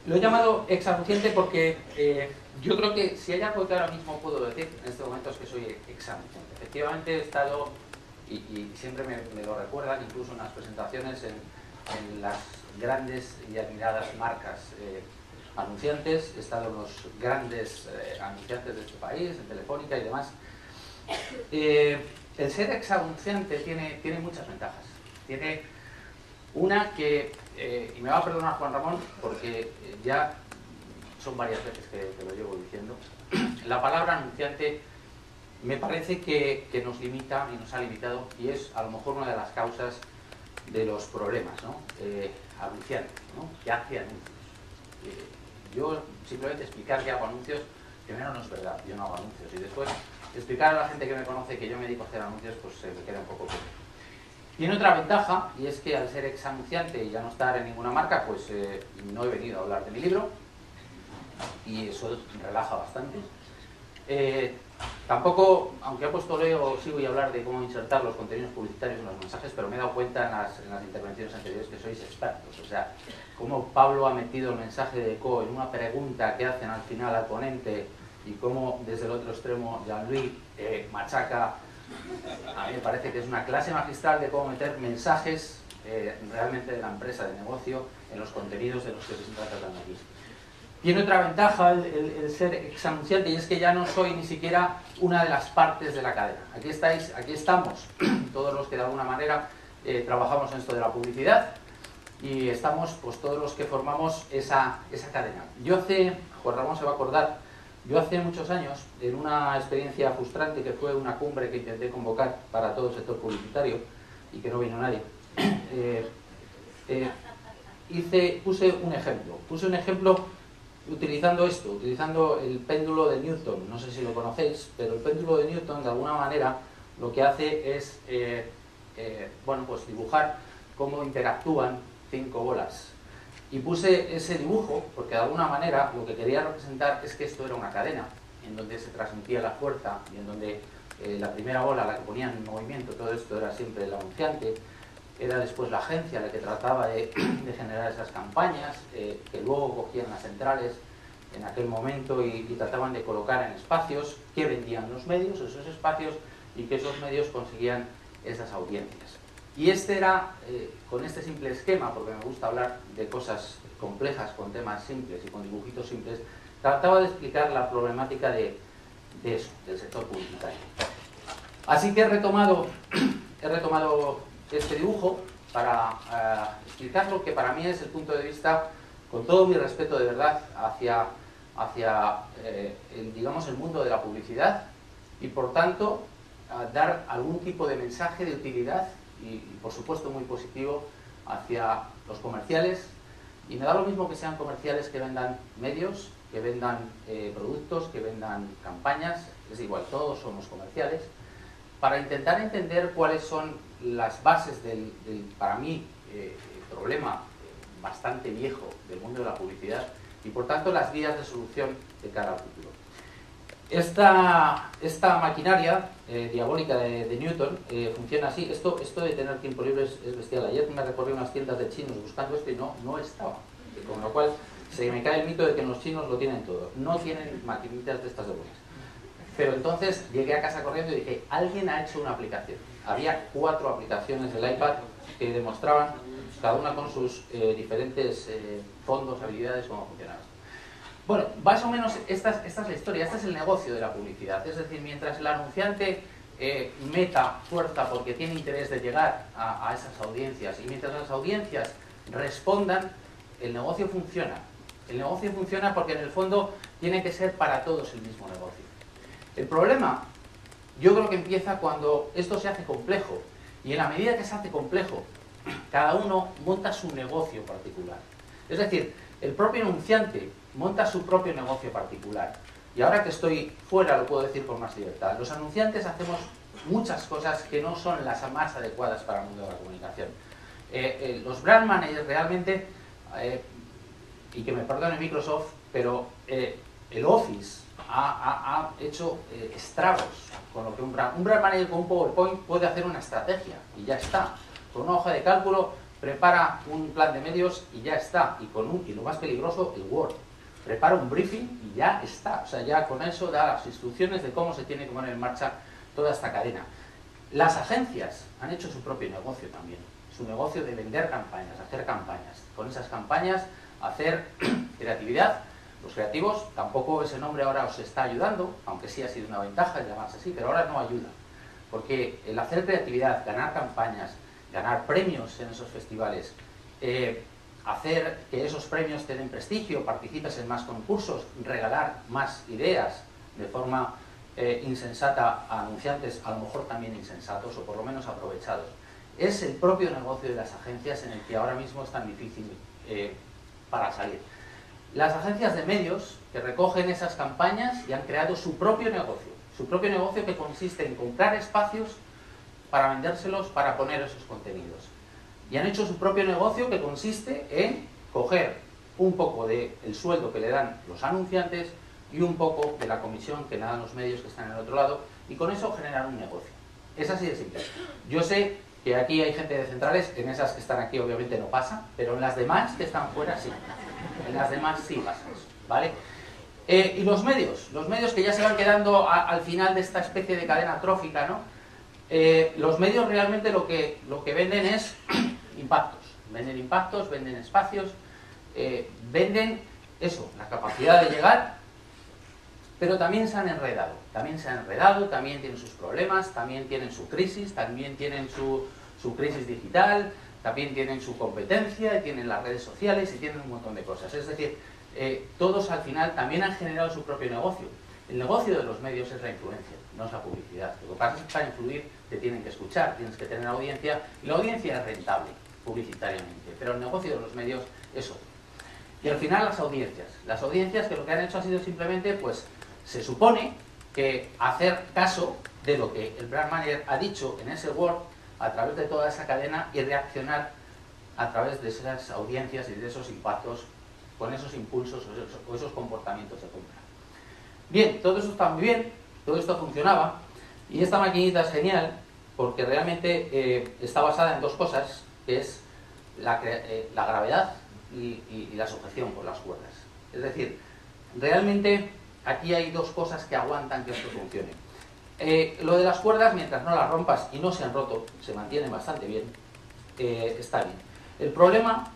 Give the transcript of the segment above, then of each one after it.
Lo he llamado exanunciante porque yo creo que si hay algo que ahora mismo puedo decir en este momento es que soy exanunciante. Efectivamente he estado, y siempre me lo recuerdan, incluso en las presentaciones en las grandes y admiradas marcas anunciantes, he estado en los grandes anunciantes de este país, en Telefónica y demás. El ser exanunciante tiene muchas ventajas. Tiene una que, y me va a perdonar Juan Ramón, porque ya son varias veces que lo llevo diciendo, la palabra anunciante me parece que nos limita y nos ha limitado, y es a lo mejor una de las causas de los problemas, ¿no? Anunciante, ¿no? Que hace anuncios. Yo simplemente explicar que hago anuncios, primero no es verdad, yo no hago anuncios, y después explicar a la gente que me conoce que yo me dedico a hacer anuncios, pues se me queda un poco corto. Tiene otra ventaja, y es que al ser exanunciante y ya no estar en ninguna marca, pues no he venido a hablar de mi libro, y eso relaja bastante. Tampoco, aunque he puesto Leo, sí voy a hablar de cómo insertar los contenidos publicitarios en los mensajes, pero me he dado cuenta en las intervenciones anteriores que sois expertos. O sea, cómo Pablo ha metido el mensaje de ECO en una pregunta que hacen al final al ponente, y cómo desde el otro extremo Jean-Louis machaca. A mí me parece que es una clase magistral de cómo meter mensajes realmente de la empresa, de negocio, en los contenidos de los que se está tratando aquí. Tiene otra ventaja el ser exanunciante, y es que ya no soy ni siquiera una de las partes de la cadena. Aquí estamos todos los que de alguna manera trabajamos en esto de la publicidad, y estamos pues todos los que formamos esa cadena. Juan Ramón se va a acordar, yo hace muchos años, en una experiencia frustrante que fue una cumbre que intenté convocar para todo el sector publicitario y que no vino nadie, puse un ejemplo utilizando el péndulo de Newton. No sé si lo conocéis, pero el péndulo de Newton de alguna manera lo que hace es bueno, pues dibujar cómo interactúan 5 bolas. Y puse ese dibujo porque de alguna manera lo que quería representar es que esto era una cadena en donde se transmitía la fuerza, y en donde la primera bola, la que ponían en movimiento, todo esto era siempre el anunciante, era después la agencia la que trataba de generar esas campañas, que luego cogían las centrales en aquel momento y trataban de colocar en espacios que vendían los medios, esos espacios, y que esos medios conseguían esas audiencias. Y con este simple esquema, porque me gusta hablar de cosas complejas con temas simples y con dibujitos simples, trataba de explicar la problemática de eso, del sector publicitario. Así que he retomado este dibujo para explicar lo que para mí es el punto de vista, con todo mi respeto de verdad, hacia digamos, el mundo de la publicidad, y por tanto dar algún tipo de mensaje de utilidad y por supuesto muy positivo hacia los comerciales. Y me da lo mismo que sean comerciales que vendan medios, que vendan productos, que vendan campañas, es igual, todos somos comerciales, para intentar entender cuáles son las bases del para mí, problema bastante viejo del mundo de la publicidad, y por tanto las vías de solución de cara al futuro. Esta maquinaria diabólica de Newton funciona así. Esto de tener tiempo libre es bestial. Ayer me recorrí unas tiendas de chinos buscando esto y no estaba. Con lo cual se me cae el mito de que los chinos lo tienen todo. No tienen maquinitas de estas de buenas. Pero entonces llegué a casa corriendo y dije, alguien ha hecho una aplicación. Había 4 aplicaciones del iPad que demostraban, cada una con sus diferentes fondos, habilidades, cómo funcionaba. Bueno, más o menos esta es la historia, este es el negocio de la publicidad. Es decir, mientras el anunciante meta fuerza porque tiene interés de llegar a esas audiencias, y mientras las audiencias respondan, el negocio funciona. El negocio funciona porque en el fondo tiene que ser para todos el mismo negocio. El problema, yo creo que empieza cuando esto se hace complejo, y en la medida que se hace complejo, cada uno monta su negocio particular. Es decir, el propio anunciante monta su propio negocio particular. Y ahora que estoy fuera lo puedo decir con más libertad. Los anunciantes hacemos muchas cosas que no son las más adecuadas para el mundo de la comunicación. Los brand managers realmente, y que me perdone Microsoft, pero el Office ha hecho estragos con lo que un brand manager con un PowerPoint puede hacer una estrategia y ya está. Con una hoja de cálculo prepara un plan de medios y ya está, y lo más peligroso, el Word. Prepara un briefing y ya está, o sea, ya con eso da las instrucciones de cómo se tiene que poner en marcha toda esta cadena. Las agencias han hecho su propio negocio también, su negocio de vender campañas, hacer campañas. Con esas campañas hacer creatividad. Los creativos, tampoco ese nombre ahora os está ayudando, aunque sí ha sido una ventaja llamarse así, pero ahora no ayuda. Porque el hacer creatividad, ganar campañas, ganar premios en esos festivales, hacer que esos premios te den prestigio, participes en más concursos, regalar más ideas de forma insensata a anunciantes, a lo mejor también insensatos o por lo menos aprovechados. Es el propio negocio de las agencias en el que ahora mismo es tan difícil para salir. Las agencias de medios que recogen esas campañas y han creado su propio negocio que consiste en comprar espacios para vendérselos, para poner esos contenidos. Y han hecho su propio negocio que consiste en coger un poco del sueldo que le dan los anunciantes y un poco de la comisión que le dan los medios que están en el otro lado, y con eso generar un negocio. Es así de simple. Yo sé que aquí hay gente de centrales, en esas que están aquí obviamente no pasa, pero en las demás que están fuera sí. En las demás sí pasa eso, ¿vale? Y los medios que ya se van quedando al final de esta especie de cadena trófica, ¿no? Los medios realmente lo que venden es impactos, venden espacios, venden eso, la capacidad de llegar, pero también se han enredado, también tienen sus problemas, también tienen su crisis, también tienen su crisis digital, también tienen su competencia, tienen las redes sociales y tienen un montón de cosas. Es decir, todos al final también han generado su propio negocio. El negocio de los medios es la influencia, no es la publicidad. Lo que pasa es que para influir te tienen que escuchar, tienes que tener audiencia, y la audiencia es rentable publicitariamente, pero el negocio de los medios es otro. Y al final las audiencias que lo que han hecho ha sido simplemente, pues, se supone que hacer caso de lo que el brand manager ha dicho en ese Word a través de toda esa cadena y reaccionar a través de esas audiencias y de esos impactos con esos impulsos o esos comportamientos de compra. Bien, todo eso está muy bien, todo esto funcionaba, y esta maquinita es genial porque realmente está basada en dos cosas, que es la gravedad y la sujeción por las cuerdas. Es decir, realmente aquí hay dos cosas que aguantan que esto funcione. Lo de las cuerdas, mientras no las rompas y no se han roto, se mantienen bastante bien, está bien. El problema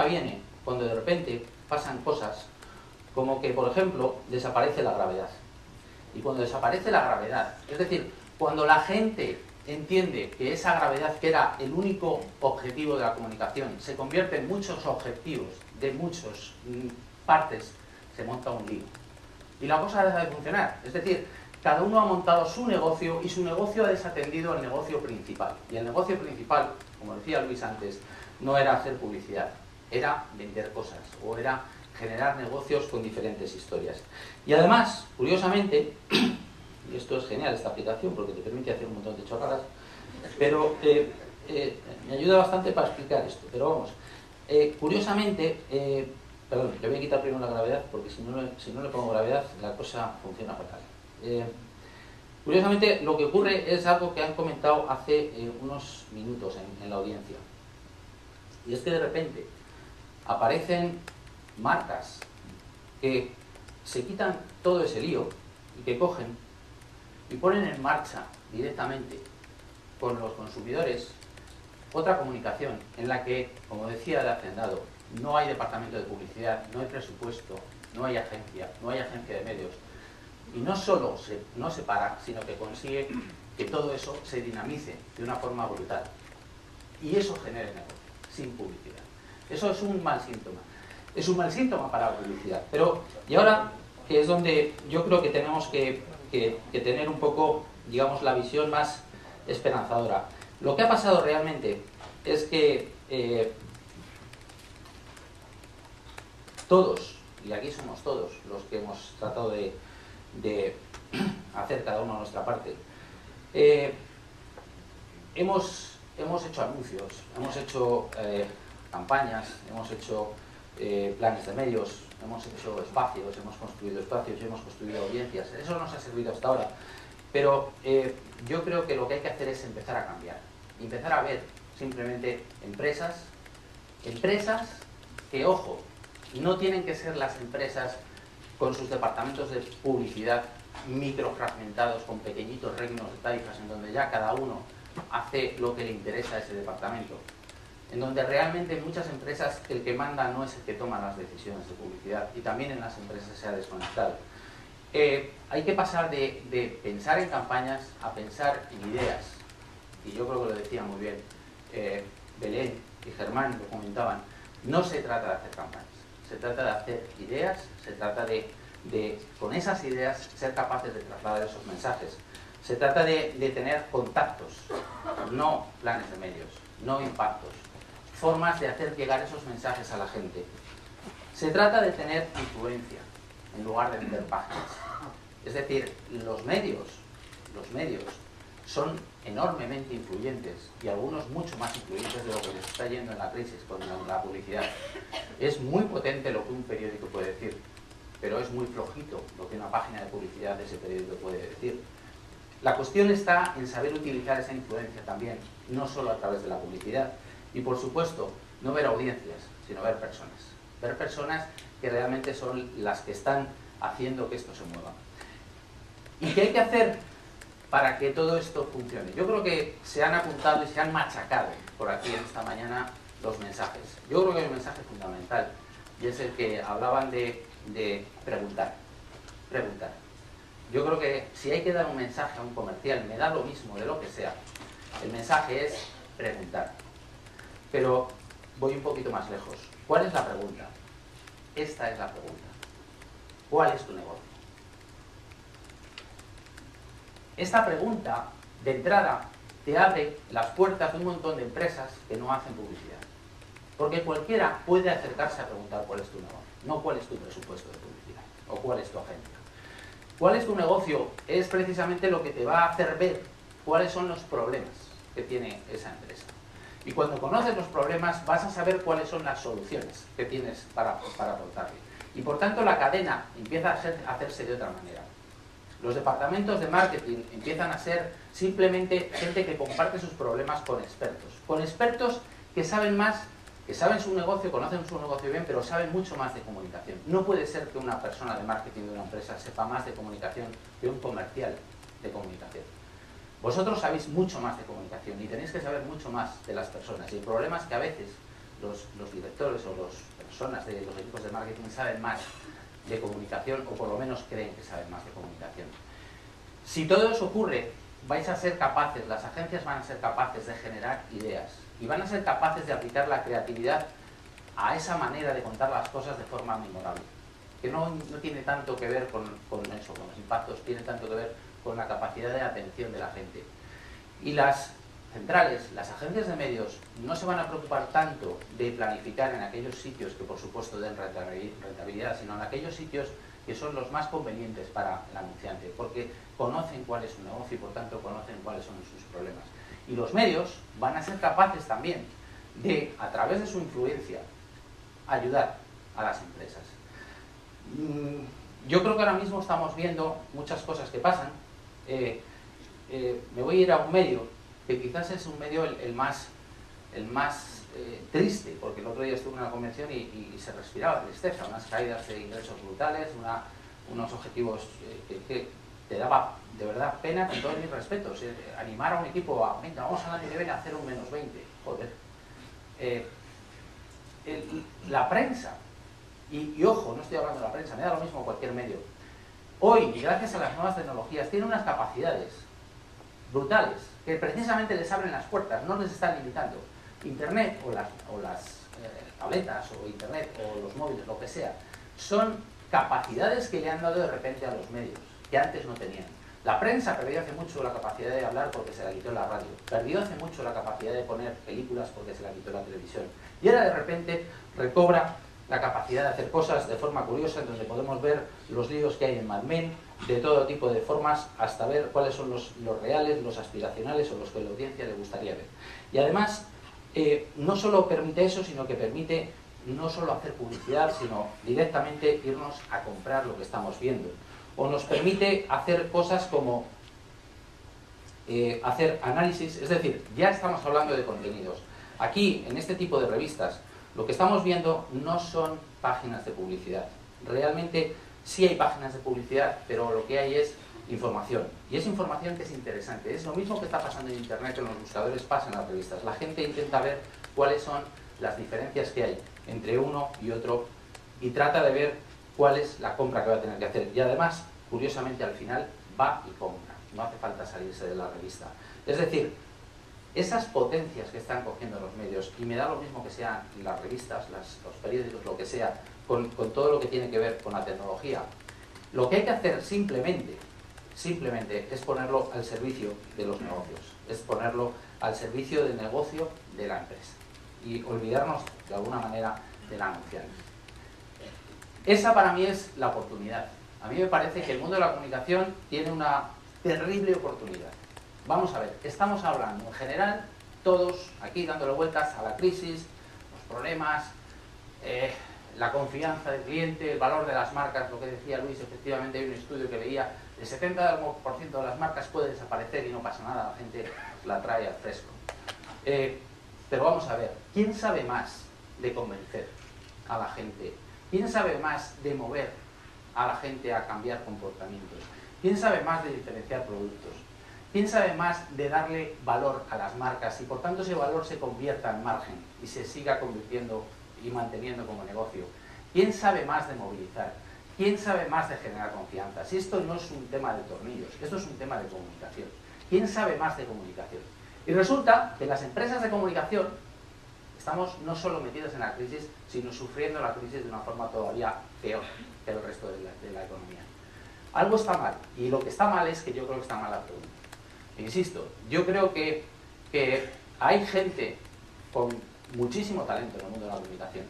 viene cuando de repente pasan cosas como que, por ejemplo, desaparece la gravedad. Y cuando desaparece la gravedad, es decir, cuando la gente entiende que esa gravedad, que era el único objetivo de la comunicación, se convierte en muchos objetivos de muchas partes, se monta un lío. Y la cosa deja de funcionar. Es decir, cada uno ha montado su negocio y su negocio ha desatendido el negocio principal. Y el negocio principal, como decía Luis antes, no era hacer publicidad, era vender cosas o era generar negocios con diferentes historias. Y además, curiosamente, y esto es genial esta aplicación porque te permite hacer un montón de chorradas, pero me ayuda bastante para explicar esto. Pero vamos, curiosamente, perdón, le voy a quitar primero la gravedad porque si no le pongo gravedad la cosa funciona fatal. Curiosamente, lo que ocurre es algo que han comentado hace unos minutos en la audiencia. Y es que de repente aparecen marcas que se quitan todo ese lío y que cogen y ponen en marcha directamente con los consumidores otra comunicación en la que, como decía el hacendado, no hay departamento de publicidad, no hay presupuesto, no hay agencia de medios. Y no solo no se para, sino que consigue que todo eso se dinamice de una forma brutal. Y eso genera negocio, sin publicidad. Eso es un mal síntoma. Es un mal síntoma para la publicidad. Pero, y ahora, que es donde yo creo que tenemos que tener un poco, digamos, la visión más esperanzadora. Lo que ha pasado realmente es que todos, y aquí somos todos los que hemos tratado de hacer cada uno a nuestra parte, hemos hecho anuncios, hemos hecho campañas, hemos hecho planes de medios, hemos hecho espacios, hemos construido audiencias. Eso nos ha servido hasta ahora. Pero yo creo que lo que hay que hacer es empezar a cambiar, empezar a ver simplemente empresas que, ojo, no tienen que ser las empresas con sus departamentos de publicidad microfragmentados con pequeñitos reinos de taifas en donde ya cada uno hace lo que le interesa a ese departamento, en donde realmente en muchas empresas el que manda no es el que toma las decisiones de publicidad, y también en las empresas se ha desconectado. Hay que pasar de pensar en campañas a pensar en ideas, y yo creo que lo decía muy bien Belén y Germán, lo comentaban. No se trata de hacer campañas, se trata de hacer ideas, se trata de con esas ideas ser capaces de trasladar esos mensajes. Se trata de tener contactos, no planes de medios, no impactos, formas de hacer llegar esos mensajes a la gente. Se trata de tener influencia en lugar de vender páginas. Es decir, los medios son enormemente influyentes, y algunos mucho más influyentes de lo que les está yendo en la crisis con la publicidad. Es muy potente lo que un periódico puede decir, pero es muy flojito lo que una página de publicidad de ese periódico puede decir. La cuestión está en saber utilizar esa influencia también, no solo a través de la publicidad. Y por supuesto, no ver audiencias, sino ver personas. Ver personas que realmente son las que están haciendo que esto se mueva. ¿Y qué hay que hacer para que todo esto funcione? Yo creo que se han apuntado y se han machacado por aquí esta mañana los mensajes. Yo creo que hay un mensaje fundamental, y es el que hablaban de preguntar. Preguntar. Yo creo que si hay que dar un mensaje a un comercial, me da lo mismo de lo que sea, el mensaje es preguntar. Pero voy un poquito más lejos. ¿Cuál es la pregunta? Esta es la pregunta. ¿Cuál es tu negocio? Esta pregunta, de entrada, te abre las puertas de un montón de empresas que no hacen publicidad. Porque cualquiera puede acercarse a preguntar cuál es tu negocio, no cuál es tu presupuesto de publicidad o cuál es tu agencia. ¿Cuál es tu negocio? Es precisamente lo que te va a hacer ver cuáles son los problemas que tiene esa empresa. Y cuando conoces los problemas vas a saber cuáles son las soluciones que tienes para aportarle. Y por tanto la cadena empieza a hacerse de otra manera. Los departamentos de marketing empiezan a ser simplemente gente que comparte sus problemas con expertos que saben más, que saben su negocio, conocen su negocio bien, pero saben mucho más de comunicación. No puede ser que una persona de marketing de una empresa sepa más de comunicación que un comercial de comunicación. Vosotros sabéis mucho más de comunicación y tenéis que saber mucho más de las personas. Y el problema es que a veces los directores o las personas de los equipos de marketing saben más de comunicación, o por lo menos creen que saben más de comunicación. Si todo eso ocurre, vais a ser capaces, las agencias van a ser capaces de generar ideas y van a ser capaces de aplicar la creatividad a esa manera de contar las cosas de forma memorable, que no tiene tanto que ver con eso, con los impactos, tiene tanto que ver con la capacidad de atención de la gente. Y las centrales, las agencias de medios, no se van a preocupar tanto de planificar en aquellos sitios que por supuesto den rentabilidad, sino en aquellos sitios que son los más convenientes para el anunciante, porque conocen cuál es su negocio y por tanto conocen cuáles son sus problemas. Y los medios van a ser capaces también de, a través de su influencia, ayudar a las empresas. Yo creo que ahora mismo estamos viendo muchas cosas que pasan. Me voy a ir a un medio que quizás es un medio el más triste, porque el otro día estuve en una convención y se respiraba tristeza, unas caídas de ingresos brutales, unos objetivos que te daba de verdad pena, con todos mis respetos. Animar a un equipo a, venga, vamos al año que viene a hacer un -20, joder. La prensa, y ojo, no estoy hablando de la prensa, me da lo mismo cualquier medio, hoy, y gracias a las nuevas tecnologías, tiene unas capacidades brutales que precisamente les abren las puertas, no les están limitando. Internet o las tabletas o internet o los móviles, lo que sea, son capacidades que le han dado de repente a los medios, que antes no tenían. La prensa perdió hace mucho la capacidad de hablar porque se la quitó la radio, perdió hace mucho la capacidad de poner películas porque se la quitó la televisión, y ahora de repente recobra la capacidad de hacer cosas de forma curiosa, en donde podemos ver los líos que hay en Mad Men, de todo tipo de formas, hasta ver cuáles son los reales, los aspiracionales o los que a la audiencia le gustaría ver. Y además, no solo permite eso, sino que permite no solo hacer publicidad, sino directamente irnos a comprar lo que estamos viendo. O nos permite hacer cosas como hacer análisis, es decir, ya estamos hablando de contenidos. Aquí, en este tipo de revistas, lo que estamos viendo no son páginas de publicidad. Realmente sí hay páginas de publicidad, pero lo que hay es información. Y es información que es interesante. Es lo mismo que está pasando en Internet, que en los buscadores pasa en las revistas. La gente intenta ver cuáles son las diferencias que hay entre uno y otro y trata de ver cuál es la compra que va a tener que hacer. Y además, curiosamente, al final va y compra. No hace falta salirse de la revista. Es decir, esas potencias que están cogiendo los medios, y me da lo mismo que sean las revistas, los periódicos, lo que sea, con todo lo que tiene que ver con la tecnología, lo que hay que hacer simplemente es ponerlo al servicio de los negocios, es ponerlo al servicio del negocio de la empresa y olvidarnos de alguna manera del anunciante. Esa para mí es la oportunidad. A mí me parece que el mundo de la comunicación tiene una terrible oportunidad. Vamos a ver, estamos hablando en general, todos aquí dándole vueltas a la crisis, los problemas, la confianza del cliente, el valor de las marcas, lo que decía Luis, efectivamente hay un estudio que veía el 70% de las marcas puede desaparecer y no pasa nada, la gente la trae al fresco. Pero vamos a ver, ¿quién sabe más de convencer a la gente? ¿Quién sabe más de mover a la gente a cambiar comportamientos? ¿Quién sabe más de diferenciar productos? ¿Quién sabe más de darle valor a las marcas y por tanto ese valor se convierta en margen y se siga convirtiendo y manteniendo como negocio? ¿Quién sabe más de movilizar? ¿Quién sabe más de generar confianza? Si esto no es un tema de tornillos, esto es un tema de comunicación. ¿Quién sabe más de comunicación? Y resulta que las empresas de comunicación estamos no solo metidas en la crisis, sino sufriendo la crisis de una forma todavía peor que el resto de la economía. Algo está mal, y lo que está mal es que yo creo que está mal la pregunta. Insisto, yo creo que hay gente con muchísimo talento en el mundo de la comunicación.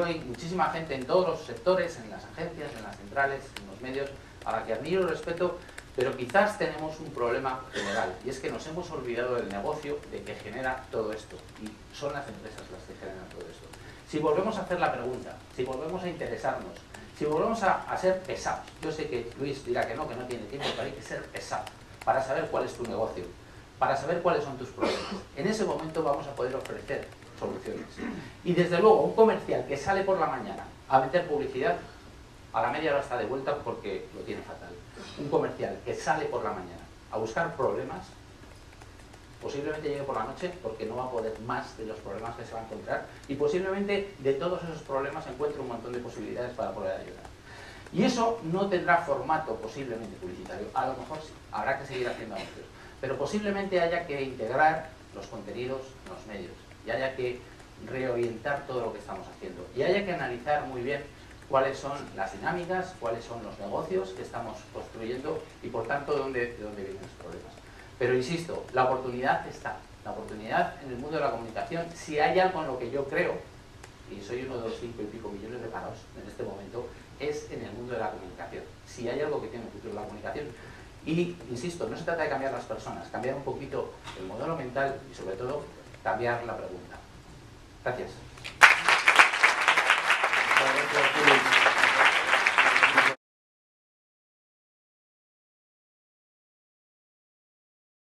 Hay muchísima gente en todos los sectores, en las agencias, en las centrales, en los medios, a la que admiro y respeto, pero quizás tenemos un problema general, y es que nos hemos olvidado del negocio de que genera todo esto, y son las empresas las que generan todo esto. Si volvemos a hacer la pregunta, si volvemos a interesarnos, si volvemos a ser pesados, yo sé que Luis dirá que no tiene tiempo, pero hay que ser pesado para saber cuál es tu negocio, para saber cuáles son tus problemas. En ese momento vamos a poder ofrecer soluciones. Y desde luego, un comercial que sale por la mañana a meter publicidad, a la media hora está de vuelta porque lo tiene fatal. Un comercial que sale por la mañana a buscar problemas, posiblemente llegue por la noche porque no va a poder más de los problemas que se va a encontrar y posiblemente de todos esos problemas encuentre un montón de posibilidades para poder ayudar. Y eso no tendrá formato posiblemente publicitario, a lo mejor sí, habrá que seguir haciendo anuncios, pero posiblemente haya que integrar los contenidos en los medios y haya que reorientar todo lo que estamos haciendo y haya que analizar muy bien cuáles son las dinámicas, cuáles son los negocios que estamos construyendo y por tanto de dónde vienen los problemas. Pero insisto, la oportunidad está, la oportunidad en el mundo de la comunicación, si hay algo en lo que yo creo, y soy uno de los 5 y pico millones de parados en este momento, es en el mundo de la comunicación. Si hay algo que tiene futuro en la comunicación, y insisto, no se trata de cambiar las personas, cambiar un poquito el modelo mental y sobre todo cambiar la pregunta. Gracias.